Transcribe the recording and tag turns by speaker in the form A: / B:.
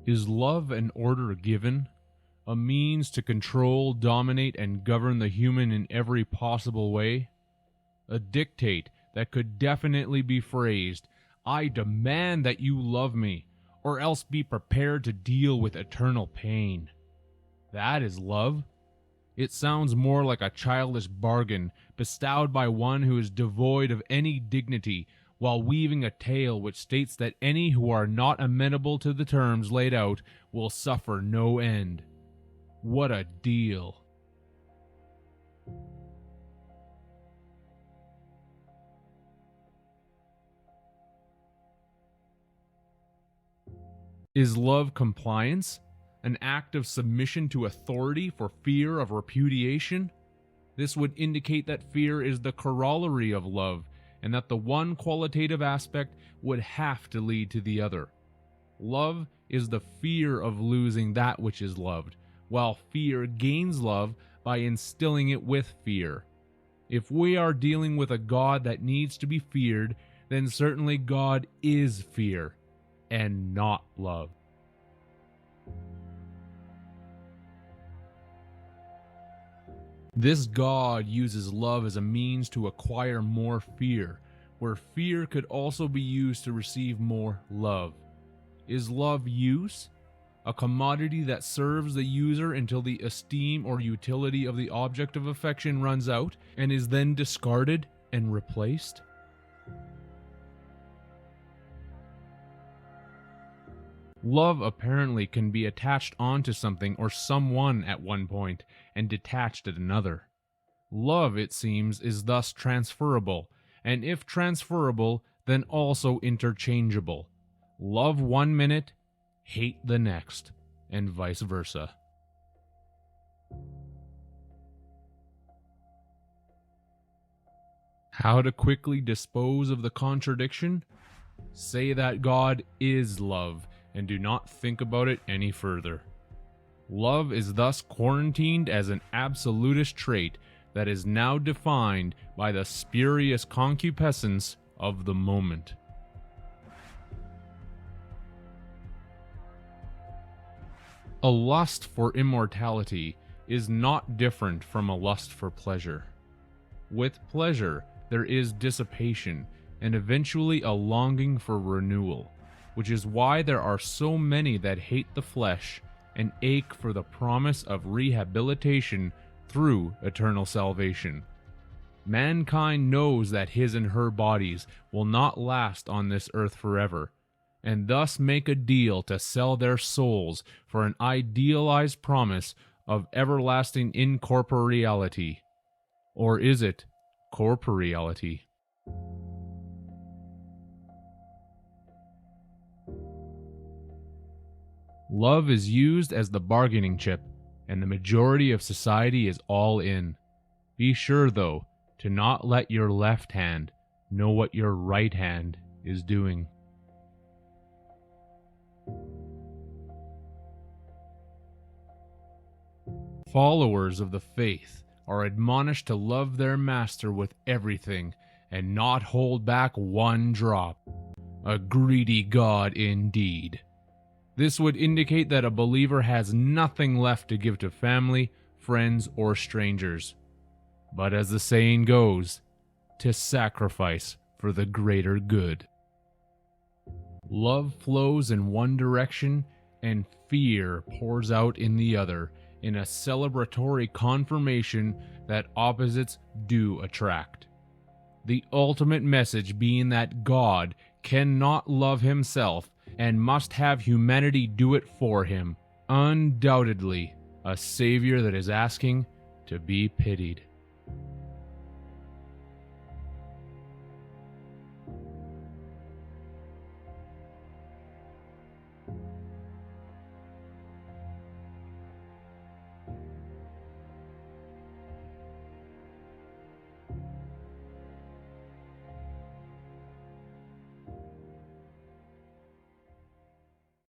A: Is love an order given? A means to control, dominate, and govern the human in every possible way? A dictate that could definitely be phrased, "I demand that you love me, or else be prepared to deal with eternal pain." That is love. It sounds more like a childish bargain bestowed by one who is devoid of any dignity, while weaving a tale which states that any who are not amenable to the terms laid out will suffer no end. What a deal! Is love compliance? An act of submission to authority for fear of repudiation? This would indicate that fear is the corollary of love, and that the one qualitative aspect would have to lead to the other. Love is the fear of losing that which is loved, while fear gains love by instilling it with fear. If we are dealing with a God that needs to be feared, then certainly God is fear, and not love. This God uses love as a means to acquire more fear, where fear could also be used to receive more love. Is love use? A commodity that serves the user until the esteem or utility of the object of affection runs out and is then discarded and replaced? Love apparently can be attached onto something or someone at one point and detached at another. Love, it seems, is thus transferable, and if transferable, then also interchangeable. Love one minute, hate the next, and vice versa. How to quickly dispose of the contradiction? Say that God is love, and do not think about it any further. Love is thus quarantined as an absolutist trait that is now defined by the spurious concupiscence of the moment. A lust for immortality is not different from a lust for pleasure. With pleasure, there is dissipation and eventually a longing for renewal, which is why there are so many that hate the flesh and ache for the promise of rehabilitation through eternal salvation. Mankind knows that his and her bodies will not last on this earth forever, and thus make a deal to sell their souls for an idealized promise of everlasting incorporeality. Or is it corporeality? Love is used as the bargaining chip, and the majority of society is all in. Be sure, though, to not let your left hand know what your right hand is doing. Followers of the faith are admonished to love their master with everything and not hold back one drop. A greedy God indeed. This would indicate that a believer has nothing left to give to family, friends, or strangers. But as the saying goes, to sacrifice for the greater good. Love flows in one direction and fear pours out in the other, in a celebratory confirmation that opposites do attract. The ultimate message being that God cannot love himself and must have humanity do it for him. Undoubtedly, a savior that is asking to be pitied.